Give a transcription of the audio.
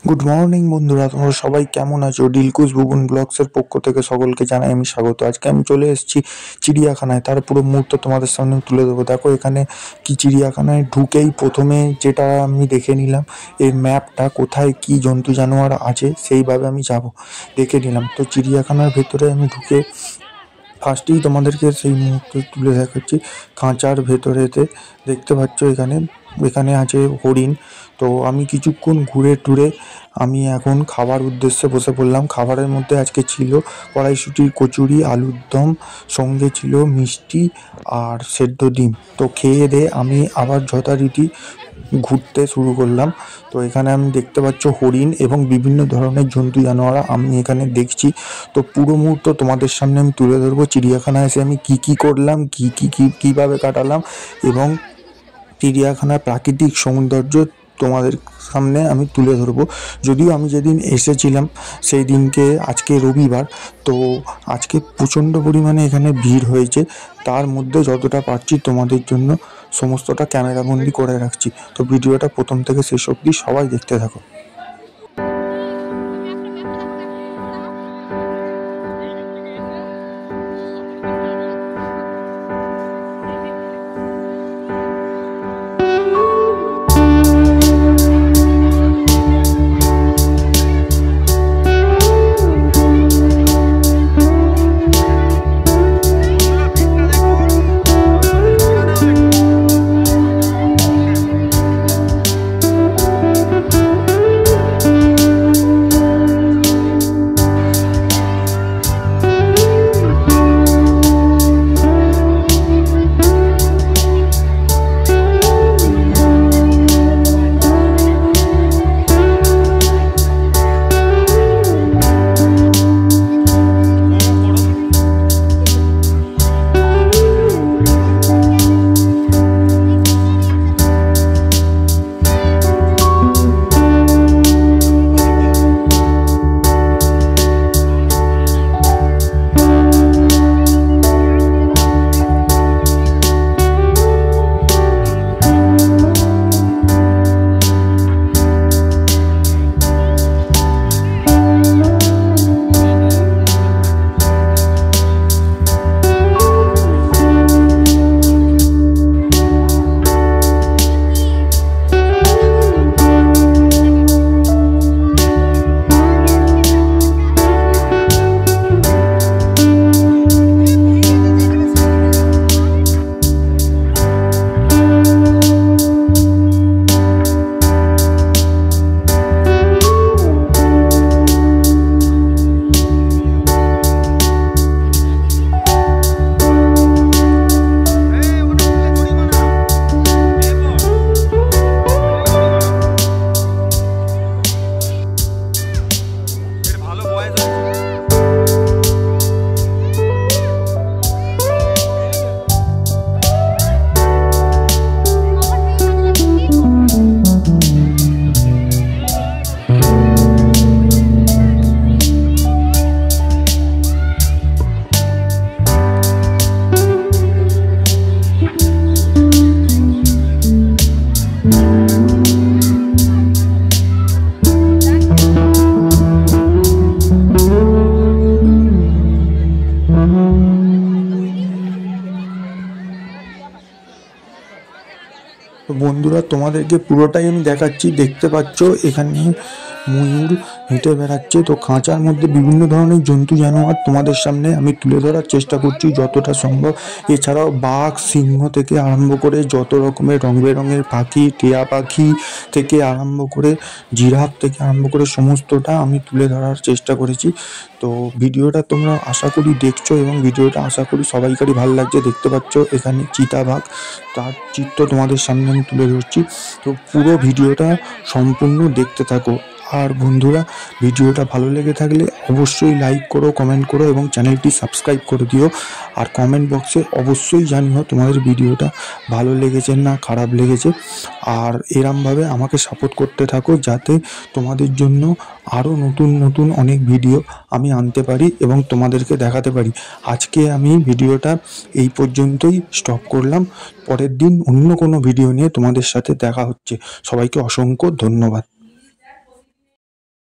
Good morning বন্ধুরা, তোমরা সবাই কেমন আছো? ডিলকুশ বুবুন ব্লগসের পক্ষ থেকে সকলকে জানাই আমি স্বাগত। আজকে আমি চলে এসেছি চিড়িয়াখানায়, তার পুরো মুহূর্ত তোমাদের সামনে তুলে দেবো। দেখো এখানে কি চিড়িয়াখানায় ঢুকেই প্রথমে যেটা আমি দেখে নিলাম, এই ম্যাপটা কোথায় কি জন্তু জানোয়ার আছে সেইভাবে আমি যাব দেখে নিলাম। তো চিড়িয়াখানার ভেতরে আমি ঢুকে ফার্স্টেই তোমাদেরকে সেই মুহূর্তে তুলে দেখাচ্ছি। খাঁচার ভেতরেতে দেখতে পাচ্ছ এখানে আছে হরিণ। তো আমি কিছুক্ষণ ঘুরে টুরে আমি এখন খাবার উদ্দেশ্যে বসে পড়লাম। খাবারের মধ্যে আজকে ছিল কড়াইশুঁটির কচুরি, আলুর দম, সঙ্গে ছিল মিষ্টি আর সেদ্ধ ডিম। তো খেয়ে দিয়ে আমি আবার যথারীতি ঘুরতে শুরু করলাম। তো এখানে আমি দেখতে পাচ্ছ হরিণ এবং বিভিন্ন ধরনের জন্তু জানোয়ার আমি এখানে দেখছি। তো পুরো মুহূর্ত তোমাদের সামনে আমি তুলে ধরবো। চিড়িয়াখানায় এসে আমি কি করলাম, কিভাবে কাটালাম এবং চিড়িয়াখানার প্রাকৃতিক সৌন্দর্য তোমাদের সামনে আমি তুলে ধরবো। যদিও আমি যেদিন এসেছিলাম সেই দিনকে, আজকে রবিবার, তো আজকে প্রচণ্ড পরিমাণে এখানে ভিড় হয়েছে। তার মধ্যে যতটা পারছি তোমাদের জন্য সমস্তটা ক্যামেরাবন্দি করে রাখছি। তো ভিডিওটা প্রথম থেকে শেষ অবধি সবাই দেখতে থাকো। তো বন্ধুরা, তোমাদেরকে পুরোটাই আমি দেখাচ্ছি। দেখতে পাচ্ছ এখানে ময়ূর হেঁটে বেড়াচ্ছে। তো খাঁচার মধ্যে বিভিন্ন ধরনের জন্তু জানোয়ার তোমাদের সামনে আমি তুলে ধরার চেষ্টা করছি যতটা সম্ভব। এছাড়াও বাঘ, সিংহ থেকে আরম্ভ করে যত রকমের রং বেরঙের পাখি, টিয়া পাখি থেকে আরম্ভ করে জিরাফ থেকে আরম্ভ করে সমস্তটা আমি তুলে ধরার চেষ্টা করেছি। তো ভিডিওটা তোমরা আশা করি দেখছো এবং ভিডিওটা আশা করি সবাইকারই ভালো লাগছে। দেখতে পাচ্ছ এখানে চিতাবাঘ, তার চিত্র তোমাদের সামনে আমি তুলে ধরছি। তো পুরো ভিডিওটা সম্পূর্ণ দেখতে থাকো। আর বন্ধুরা, ভিডিওটা ভালো লেগে থাকলে অবশ্যই লাইক করো, কমেন্ট করো এবং চ্যানেলটি সাবস্ক্রাইব করে দিও। আর কমেন্ট বক্সে অবশ্যই জানিও তোমাদের ভিডিওটা ভালো লেগেছে না খারাপ লেগেছে। আর এরমভাবে আমাকে সাপোর্ট করতে থাকো যাতে তোমাদের জন্য আরও নতুন নতুন অনেক ভিডিও আমি আনতে পারি এবং তোমাদেরকে দেখাতে পারি। আজকে আমি ভিডিওটা এই পর্যন্তই স্টপ করলাম। পরের দিন অন্য কোনো ভিডিও নিয়ে তোমাদের সাথে দেখা হচ্ছে। সবাইকে অসংখ্য ধন্যবাদ।